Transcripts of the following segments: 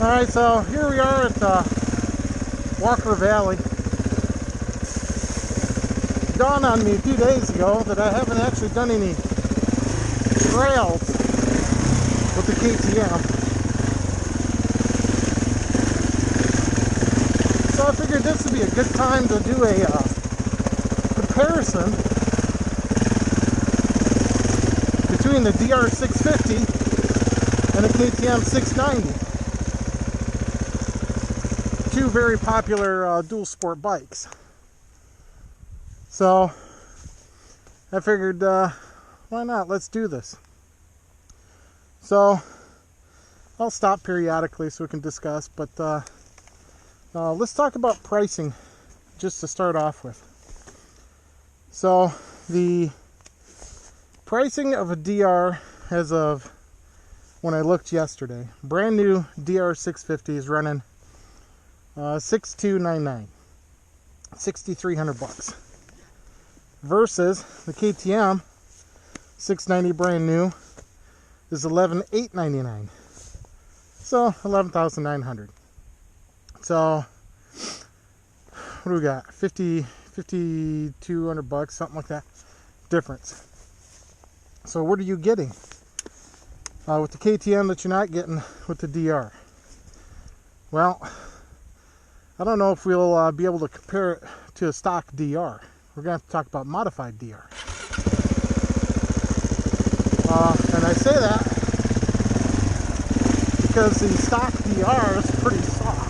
Alright, so here we are at Walker Valley. It dawned on me a few days ago that I haven't actually done any trails with the KTM. So I figured this would be a good time to do a comparison between the DR650 and the KTM690. Two very popular dual sport bikes. So I figured, why not? Let's do this. So I'll stop periodically so we can discuss, but let's talk about pricing just to start off with. So the pricing of a DR as of when I looked yesterday, brand new DR650 is running 6299, $6,300 versus the KTM 690 brand new is 11,899, so 11,900. So what do we got? 5,200 bucks, something like that difference. So what are you getting with the KTM that you're not getting with the DR? Well, I don't know if we'll be able to compare it to a stock DR. We're going to have to talk about modified DR. And I say that because the stock DR is pretty soft.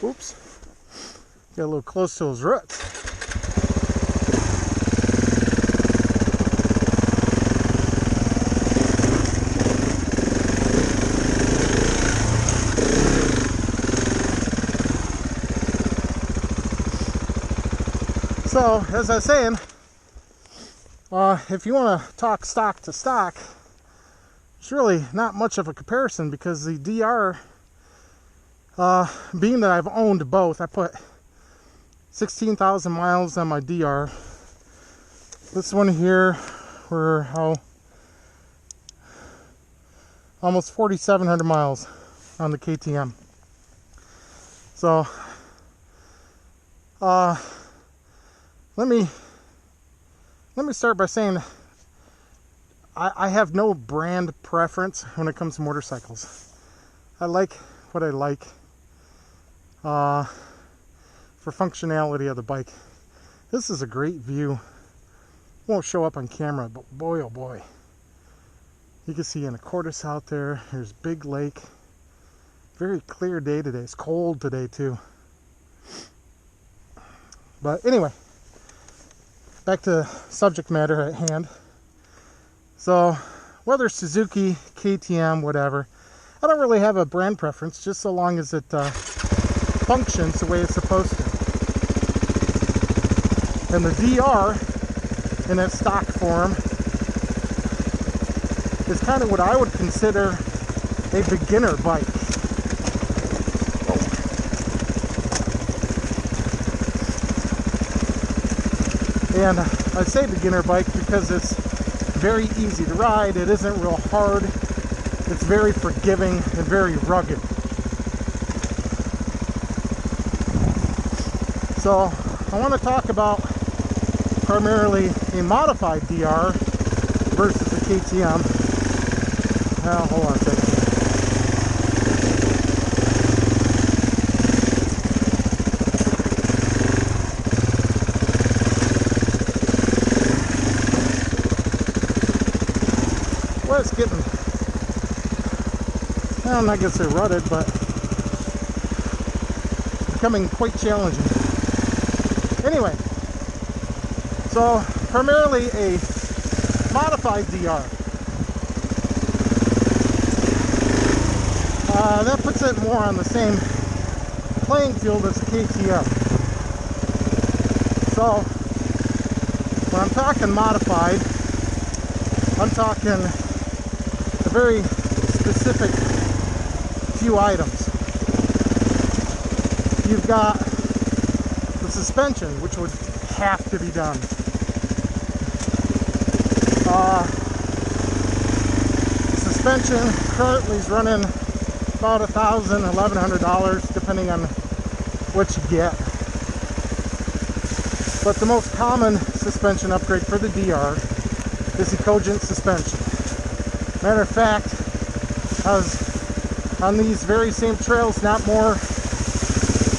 Oops, got a little close to his roots. So, as I was saying, if you want to talk stock to stock, it's really not much of a comparison because the DR, being that I've owned both, I put 16,000 miles on my DR. This one here, we're almost 4,700 miles on the KTM. So, let me start by saying I have no brand preference when it comes to motorcycles. I like what I like. For functionality of the bike. This is a great view. Won't show up on camera, but boy oh boy. You can see Anacortes out there. There's Big Lake. Very clear day today. It's cold today too. But anyway, back to subject matter at hand. So whether Suzuki, KTM, whatever, I don't really have a brand preference, just so long as it functions the way it's supposed to. And the DR in its stock form is kind of what I would consider a beginner bike. And I say beginner bike because it's very easy to ride. It isn't real hard. It's very forgiving and very rugged. So I want to talk about primarily a modified DR versus the KTM. Now, hold on a second. Well, it's getting, I'm not going to say rutted, but becoming quite challenging. Anyway, so primarily a modified DR. That puts it more on the same playing field as a KTM. So when I'm talking modified, I'm talking a very specific few items. You've got the suspension, which would have to be done. Suspension currently is running about $1,000, $1,100, depending on what you get. But the most common suspension upgrade for the DR is the Cogent suspension. Matter of fact, I was on these very same trails not more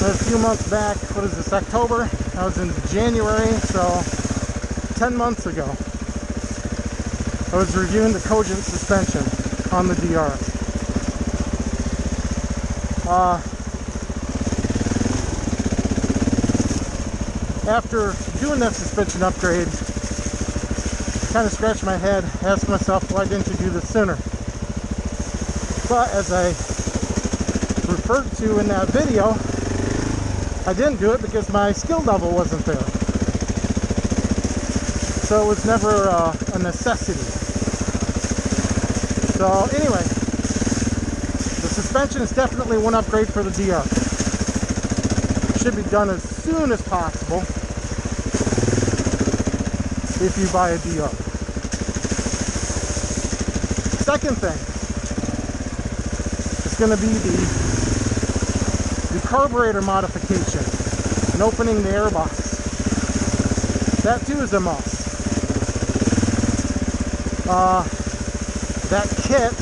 than a few months back. What is this, October? I was in January, so 10 months ago. I was reviewing the Cogent suspension on the DR. After doing that suspension upgrade, kind of scratched my head, asked myself, why didn't you do this sooner? But as I referred to in that video, I didn't do it because my skill level wasn't there. So it was never a necessity. So anyway, the suspension is definitely one upgrade for the DR. It should be done as soon as possible if you buy a DR. Second thing is going to be the carburetor modification and opening the airbox. That too is a must. That kit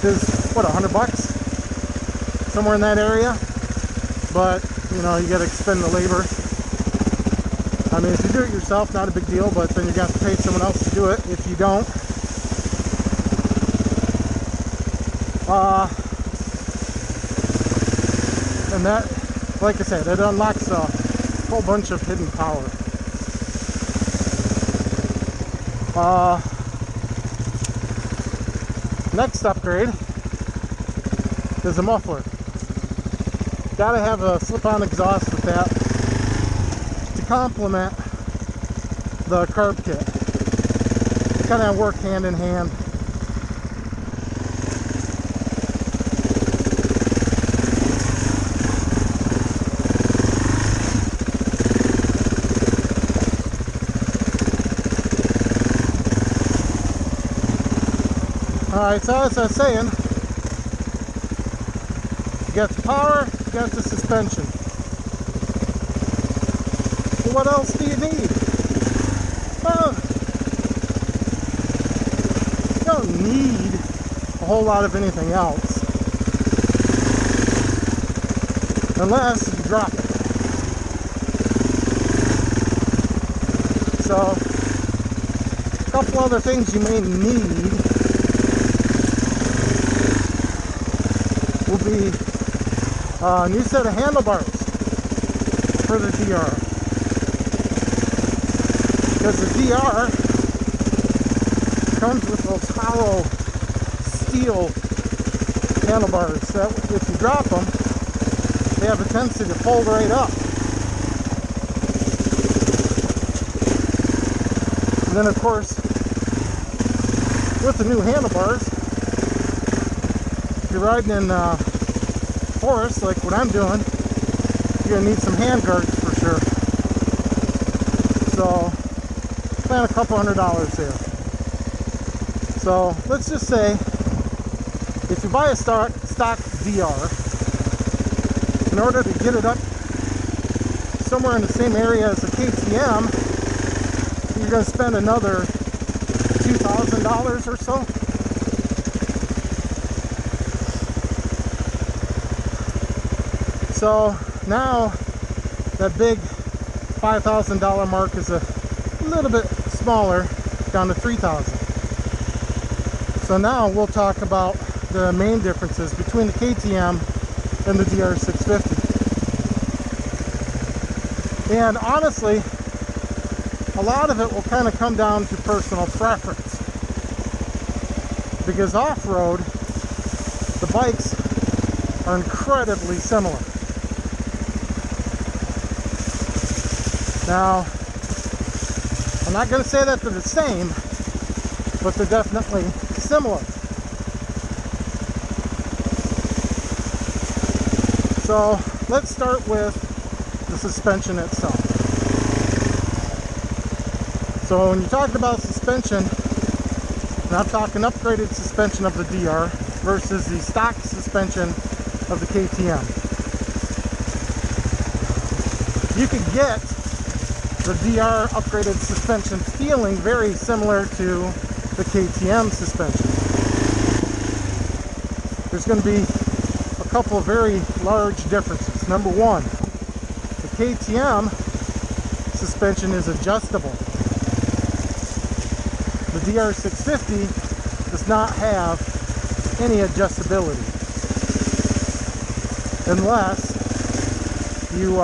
is, what, $100? Somewhere in that area. But, you know, you got to expend the labor. I mean, if you do it yourself, not a big deal, but then you're going to have to pay someone else to do it if you don't. And that, like I said, it unlocks a whole bunch of hidden power. Next upgrade is a muffler. Gotta have a slip-on exhaust with that to complement the carb kit. They kind of work hand in hand. Alright, so as I was saying, you got the power, you got the suspension. Well, what else do you need? Well, you don't need a whole lot of anything else. Unless you drop it. So, a couple other things you may need will be a new set of handlebars for the DR. Because the DR comes with those hollow steel handlebars that if you drop them, they have a tendency to fold right up. And then of course, with the new handlebars, if you're riding in forest like what I'm doing, you're gonna need some hand guards for sure. So plan a couple $100 there. So let's just say if you buy a stock DR, in order to get it up somewhere in the same area as a KTM, you're going to spend another $2,000 or so. So now that big $5,000 mark is a little bit smaller, down to $3,000. So now we'll talk about the main differences between the KTM and the DR650. And honestly, a lot of it will kind of come down to personal preference. Because off-road, the bikes are incredibly similar. Now, I'm not going to say that they're the same, but they're definitely similar. So let's start with the suspension itself. So when you talk about suspension, and I'm talking upgraded suspension of the DR versus the stock suspension of the KTM. You could get the DR upgraded suspension feeling very similar to the KTM suspension. There's going to be a couple of very large differences. Number one, the KTM suspension is adjustable. The DR650 does not have any adjustability unless you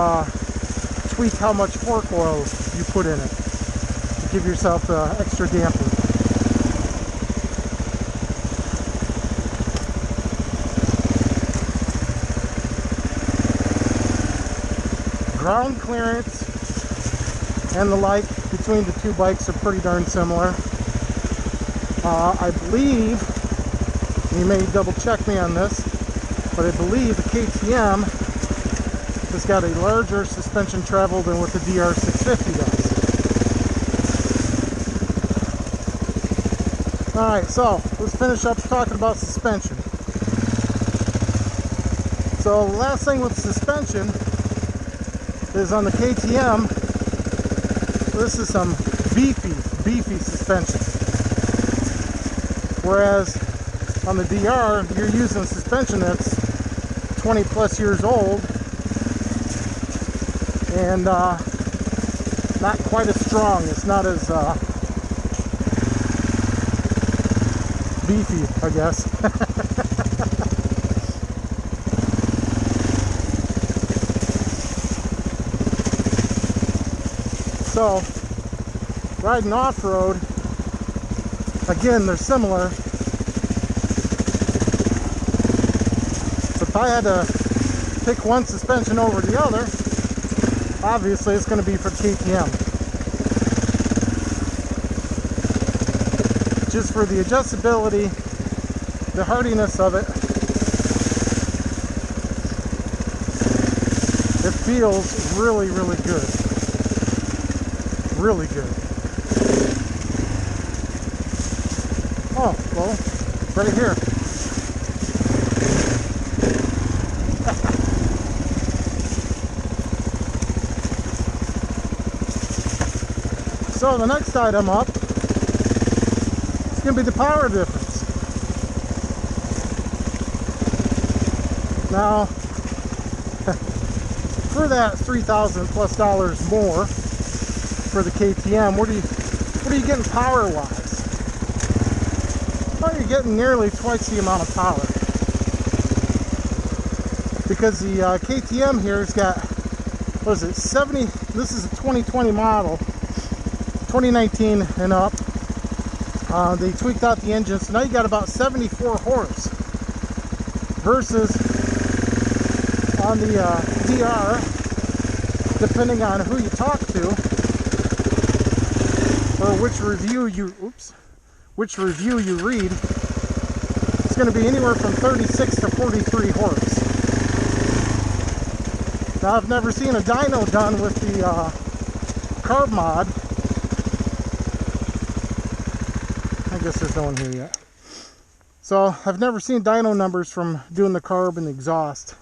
tweak how much fork oil you put in it to give yourself extra damping. Ground clearance and the like between the two bikes are pretty darn similar. I believe, you may double check me on this, but I believe the KTM has got a larger suspension travel than what the DR650 does. Alright, so let's finish up talking about suspension. So the last thing with suspension is on the KTM, this is some beefy suspension. Whereas on the DR, you're using suspension that's 20 plus years old and not quite as strong. It's not as beefy, I guess. So, riding off-road, again, they're similar. But if I had to pick one suspension over the other, obviously it's going to be for KTM. Just for the adjustability, the hardiness of it. It feels really, really good. Really good. Oh, well, right here. So the next item up is going to be the power difference. Now, for that $3,000 plus more for the KTM, what are you getting power wise? Well, you're getting nearly twice the amount of power, because the KTM here has got, what is it, 70, this is a 2020 model, 2019 and up. They tweaked out the engine, so now you got about 74 horse versus on the DR, depending on who you talk to or which review you read, it's going to be anywhere from 36 to 43 horse. Now, I've never seen a dyno done with the carb mod. I guess there's no one here yet. So I've never seen dyno numbers from doing the carb and the exhaust.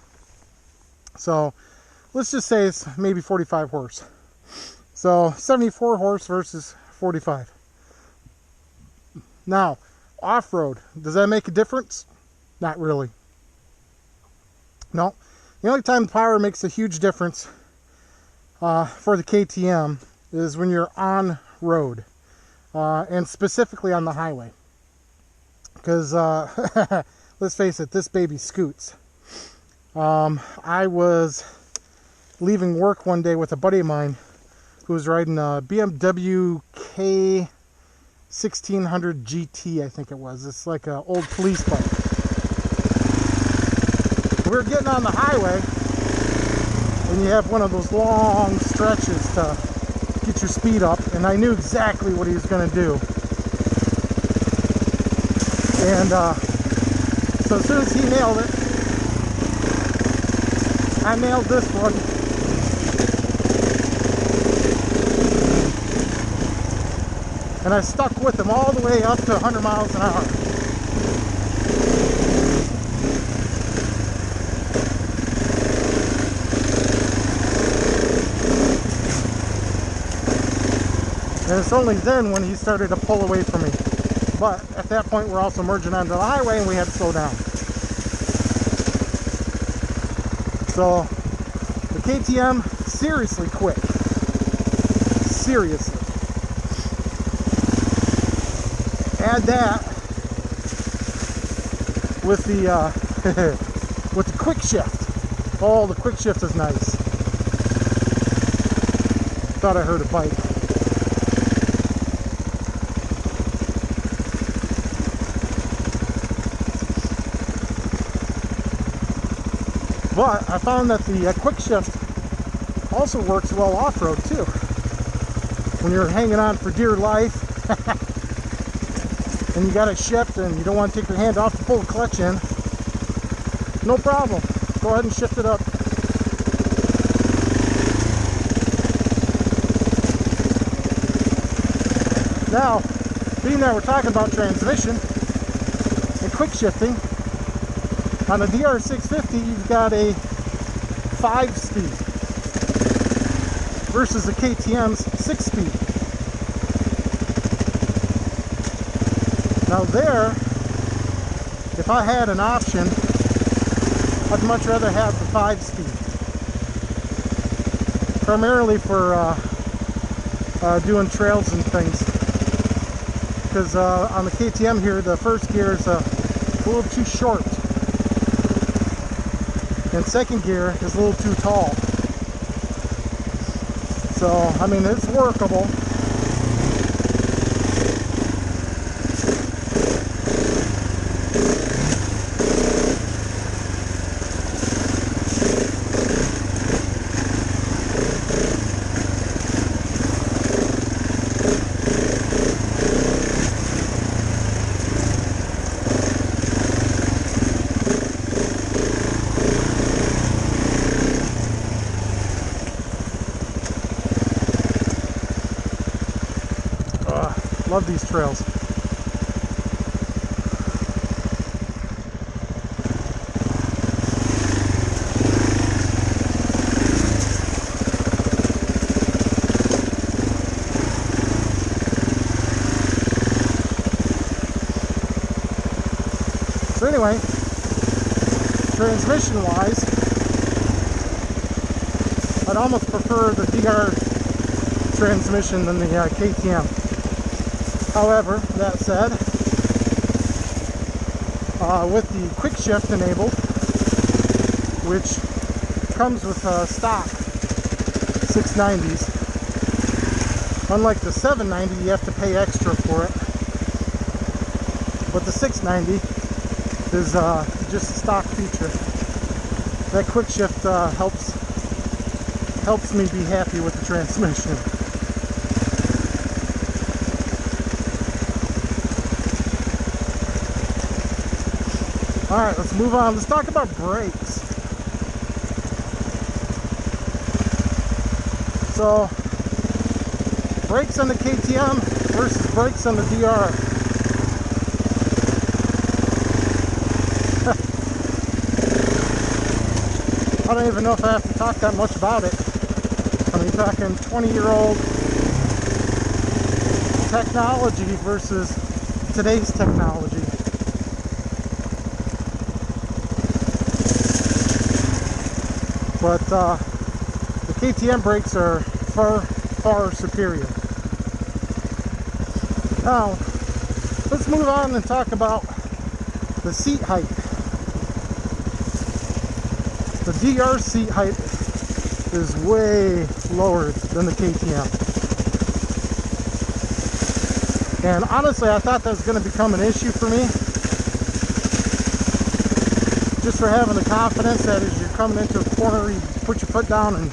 So let's just say it's maybe 45 horse. So 74 horse versus 45. Now, off-road, does that make a difference? Not really. No. The only time power makes a huge difference for the KTM is when you're on road, and specifically on the highway. Because, let's face it, this baby scoots. I was leaving work one day with a buddy of mine who was riding a BMW K1600 GT, I think it was. It's like an old police bike. We were getting on the highway, and you have one of those long stretches to get your speed up, and I knew exactly what he was going to do. And so as soon as he nailed it, I nailed this one. And I stuck with him all the way up to 100 miles an hour. And it's only then when he started to pull away from me. But at that point, we're also merging onto the highway and we had to slow down. So the KTM, seriously quick. Seriously. Add that with the with the quick shift. Oh, the quick shift is nice. Thought I heard a bike. But I found that the quick shift also works well off-road too. When you're hanging on for dear life and you got it shipped and you don't want to take your hand off to pull the clutch in, no problem. Go ahead and shift it up. Now, being that we're talking about transmission and quick shifting, on the DR650 you've got a 5-speed versus the KTM's 6-speed. Now there, if I had an option, I'd much rather have the 5-speed. Primarily for doing trails and things. Because on the KTM here, the first gear is a little too short. And second gear is a little too tall. So, I mean, it's workable. Love these trails. So anyway, transmission wise, I'd almost prefer the DR transmission than the KTM. However, that said, with the quick shift enabled, which comes with stock 690s, unlike the 790 you have to pay extra for it, but the 690 is just a stock feature. That quick shift helps me be happy with the transmission. Alright, let's move on. Let's talk about brakes. So, brakes on the KTM versus brakes on the DR. I don't even know if I have to talk that much about it. I mean, you're talking 20-year-old technology versus today's technology. But the KTM brakes are far, far superior. Now, let's move on and talk about the seat height. The DR seat height is way lower than the KTM. And honestly, I thought that was going to become an issue for me. Just for having the confidence that as you're coming into a corner, you put your foot down and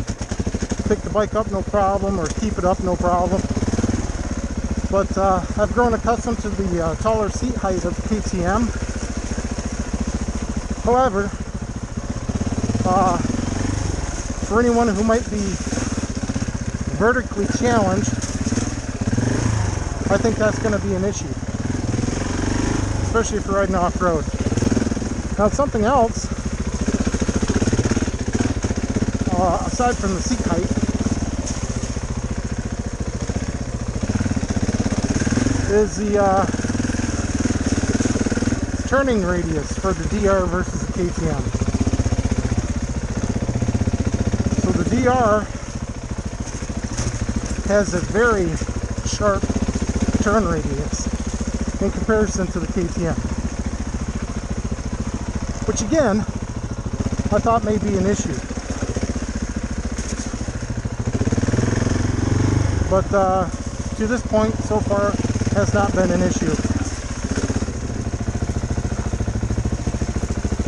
pick the bike up no problem, or keep it up no problem. But I've grown accustomed to the taller seat height of the KTM. However, for anyone who might be vertically challenged, I think that's going to be an issue, especially if you're riding off-road. Now, something else, aside from the seat height, is the turning radius for the DR versus the KTM. So the DR has a very sharp turn radius in comparison to the KTM, which again I thought may be an issue, but to this point so far has not been an issue.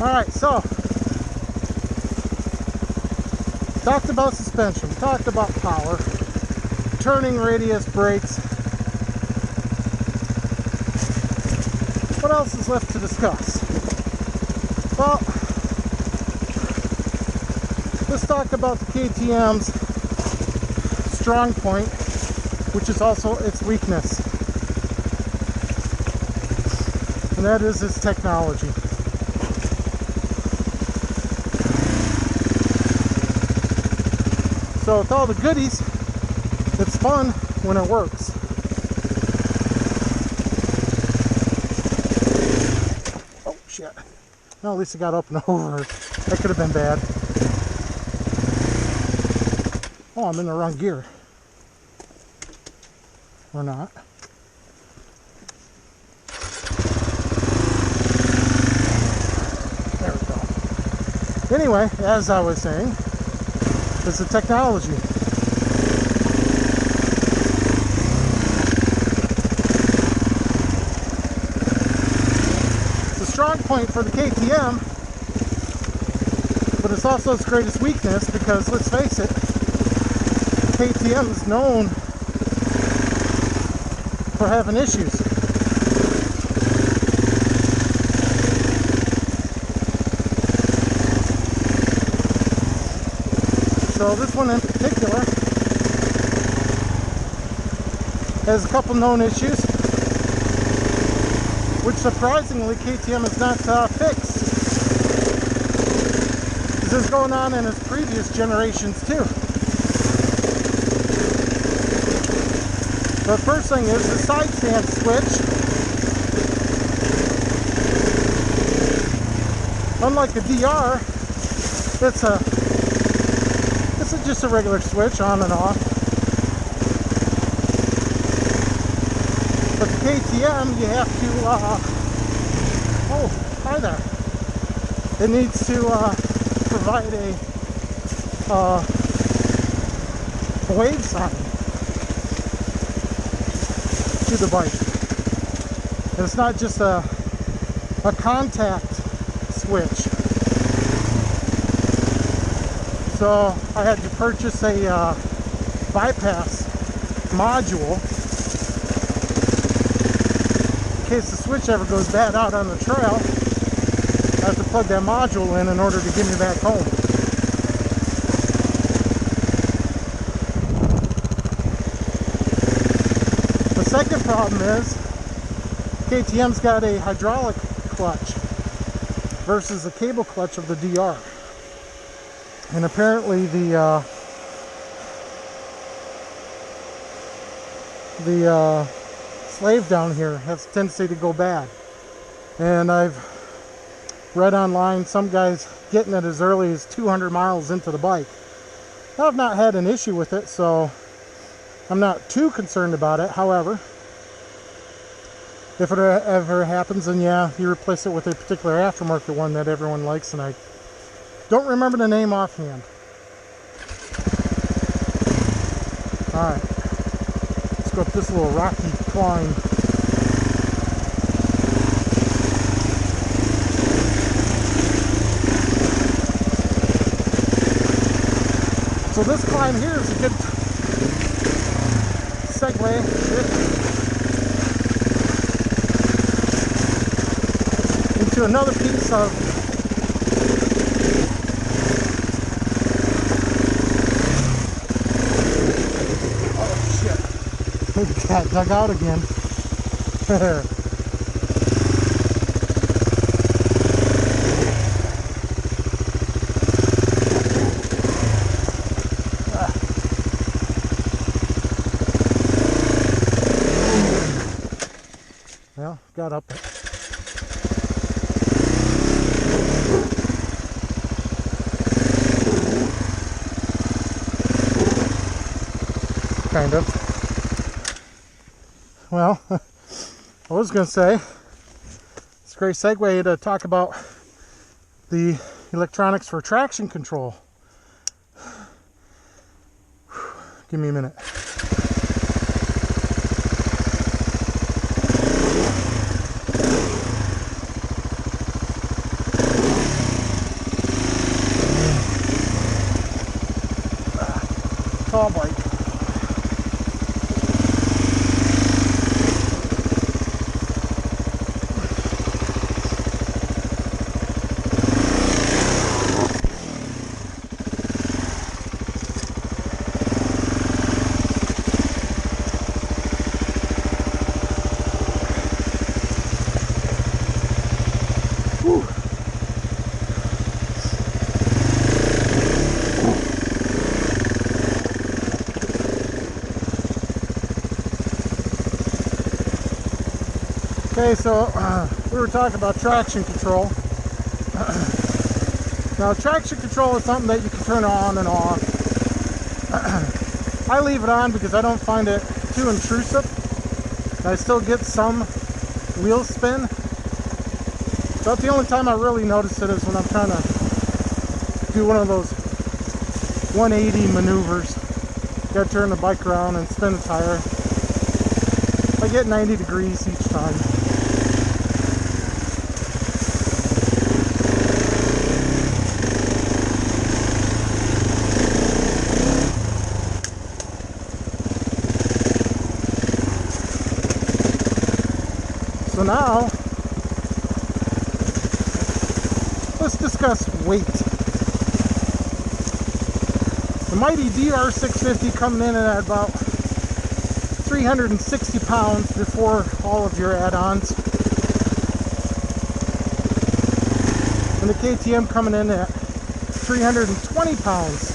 Alright, so talked about suspension, talked about power, turning radius, brakes. What else is left to discuss? Well, let's talk about the KTM's strong point, which is also its weakness, and that is its technology. So with all the goodies, it's fun when it works. Oh shit. Well, at least it got up and over. That could have been bad. Oh, I'm in the wrong gear. Or not. There we go. Anyway, as I was saying, it's the technology. It's a strong point for the KTM, but it's also its greatest weakness because, let's face it, KTM is known for having issues. So this one in particular has a couple known issues, which surprisingly KTM has not fixed. This is going on in its previous generations too. The first thing is the side stand switch. Unlike the DR, it's just a regular switch on and off. But the KTM, you have to, oh, hi there. It needs to provide a wave sign to the bike. And it's not just a contact switch. So I had to purchase a bypass module in case the switch ever goes bad out on the trail. I have to plug that module in order to get me back home. The second problem is KTM's got a hydraulic clutch versus the cable clutch of the DR. And apparently the slave down here has a tendency to go bad. And I've read online some guys getting it as early as 200 miles into the bike. Now, I've not had an issue with it, so I'm not too concerned about it. However, if it ever happens, then yeah, you replace it with a particular aftermarket one that everyone likes, and I don't remember the name offhand. Alright, let's go up this little rocky climb. So this climb here is a good segue into another piece of got dug out again. Well, got up it. Kind of. Well, I was going to say, it's a great segue to talk about the electronics for traction control. Give me a minute. Tall bike. Okay, so we were talking about traction control. Now, traction control is something that you can turn on and off. I leave it on because I don't find it too intrusive. I still get some wheel spin. But the only time I really notice it is when I'm trying to do one of those 180 maneuvers. Got to turn the bike around and spin the tire. I get 90 degrees each time. So now, let's discuss weight. The mighty DR650 coming in at about 360 pounds before all of your add-ons. And the KTM coming in at 320 pounds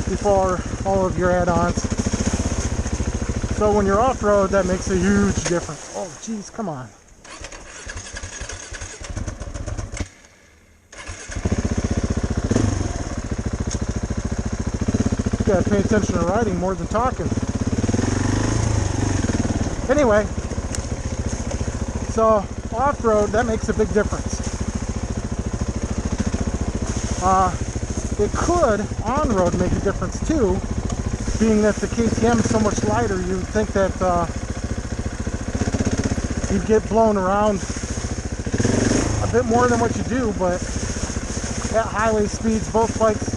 before all of your add-ons. So when you're off-road, that makes a huge difference. Oh, geez, come on. Gotta pay attention to riding more than talking. Anyway, so off-road, that makes a big difference. It could on-road make a difference too, being that the KTM is so much lighter. You'd think that you'd get blown around a bit more than what you do, but at highway speeds, both bikes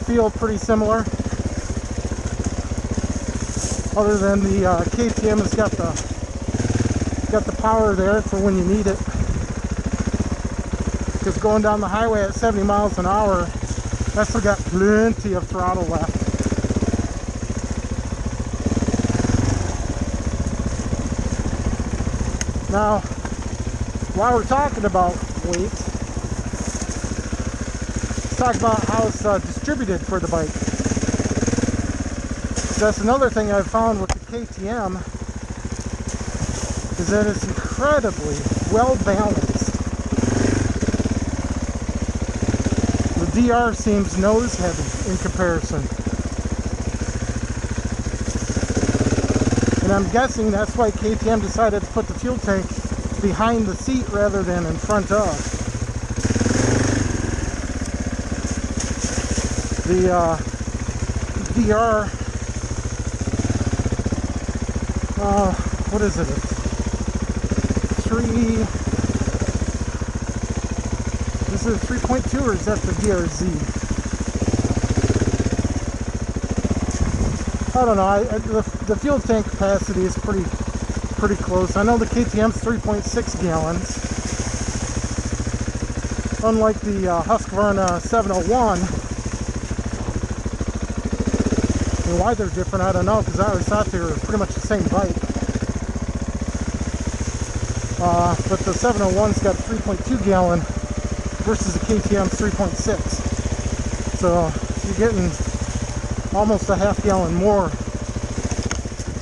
feel pretty similar. Other than the KTM has got the power there for when you need it. Because going down the highway at 70 miles an hour, that's still got plenty of throttle left. Now, while we're talking about weight, let's talk about how it's distributed for the bike. That's another thing I've found with the KTM, is that it's incredibly well balanced. The DR seems nose heavy in comparison. And I'm guessing that's why KTM decided to put the fuel tank behind the seat rather than in front of. The DR what is it? Is it 3.2 or is that the DRZ? I don't know. The fuel tank capacity is pretty close. I know the KTM's 3.6 gallons. Unlike the Husqvarna 701. And why they're different, I don't know, because I always thought they were pretty much the same bike. But the 701's got 3.2 gallon versus the KTM's 3.6. So you're getting almost a half gallon more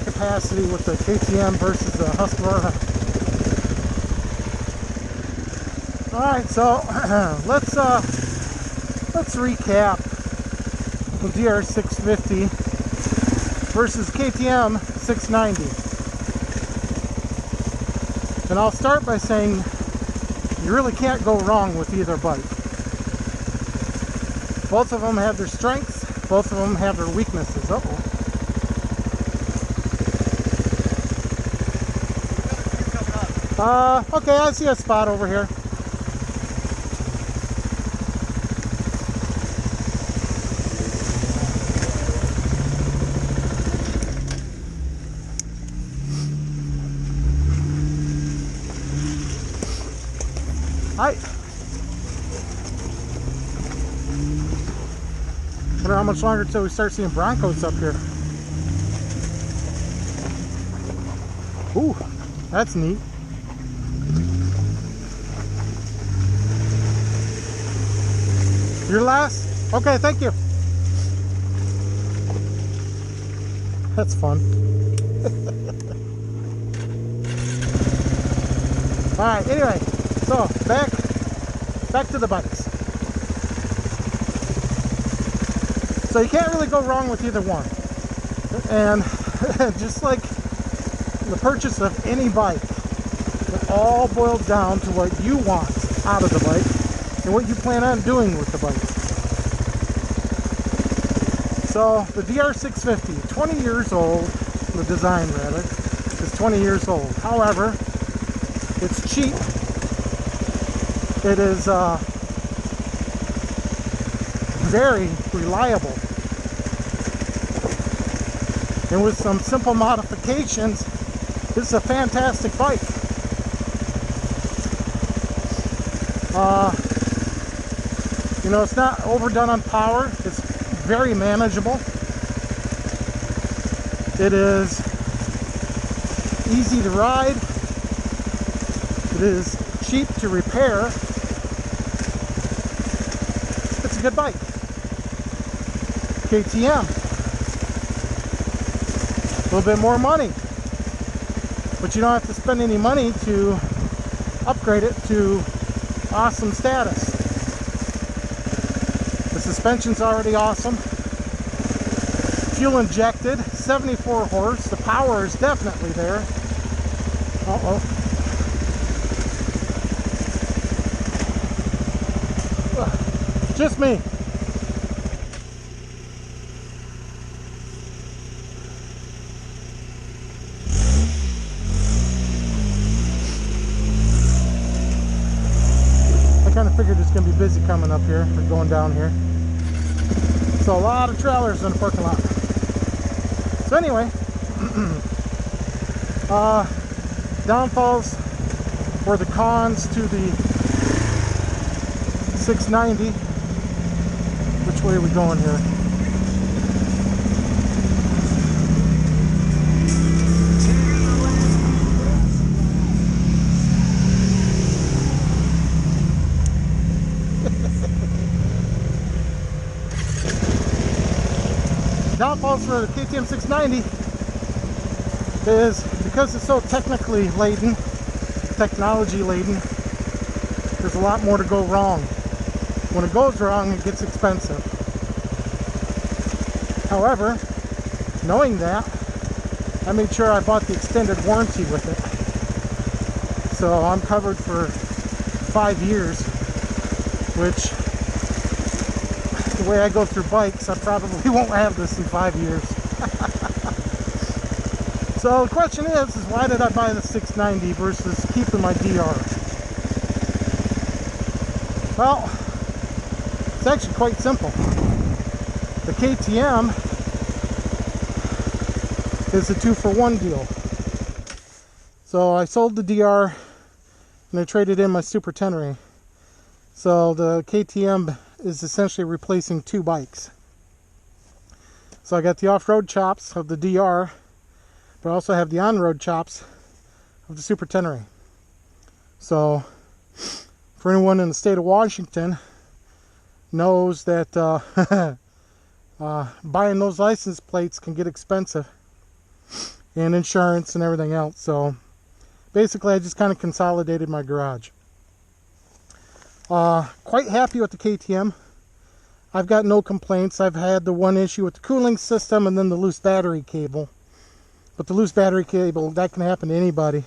capacity with the KTM versus the Husqvarna. Alright, so let's recap the DR650 versus KTM690. And I'll start by saying you really can't go wrong with either bike. Both of them have their strengths, both of them have their weaknesses. Uh-oh. Okay, I see a spot over here. Hi. Wonder how much longer until we start seeing Broncos up here. Ooh, that's neat. Your last? Okay, thank you. That's fun. Alright, anyway, so back to the bikes. So you can't really go wrong with either one. And just like the purchase of any bike, it all boils down to what you want out of the bike and what you plan on doing with the bike. So the DR650, 20 years old, the design rather, is 20 years old. However, it's cheap. It is very reliable. And with some simple modifications, this is a fantastic bike. You know, it's not overdone on power. It's very manageable. It is easy to ride. It is cheap to repair. It's a good bike. KTM. A little bit more money. But you don't have to spend any money to upgrade it to awesome status. The suspension's already awesome. Fuel injected, 74 horse. The power is definitely there. Uh-oh. Just me. I kind of figured it's going to be busy coming up here or going down here. So a lot of trailers in the parking lot. So anyway, downfalls or the cons to the 690. Which way are we going here? Downfalls for the KTM690 is because it's so technically laden, technology laden, there's a lot more to go wrong. When it goes wrong, it gets expensive. However, knowing that, I made sure I bought the extended warranty with it. So I'm covered for 5 years, which, the way I go through bikes, I probably won't have this in 5 years. So the question is why did I buy the 690 versus keeping my DR? Well, it's actually quite simple. The KTM is a 2-for-1 deal. So I sold the DR and I traded in my Super Tenere. So the KTM is essentially replacing 2 bikes. So I got the off-road chops of the DR, but I also have the on-road chops of the Super Tenere. So for anyone in the state of Washington knows that buying those license plates can get expensive, and insurance and everything else. So basically I just kind of consolidated my garage. Quite happy with the KTM. I've got no complaints. I've had the one issue with the cooling system and then the loose battery cable. But the loose battery cable, that can happen to anybody.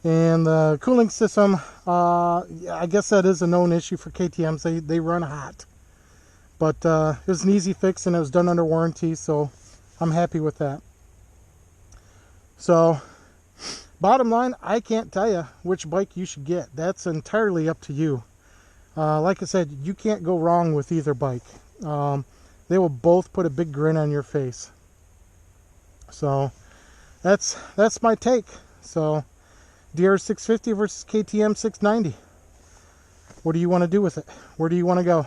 And the cooling system, I guess that is a known issue for KTMs. They run hot. But it was an easy fix and it was done under warranty, so I'm happy with that. So, bottom line, I can't tell you which bike you should get. That's entirely up to you. Like I said, you can't go wrong with either bike. They will both put a big grin on your face. So that's my take. So DR650 versus KTM690. What do you want to do with it? Where do you want to go?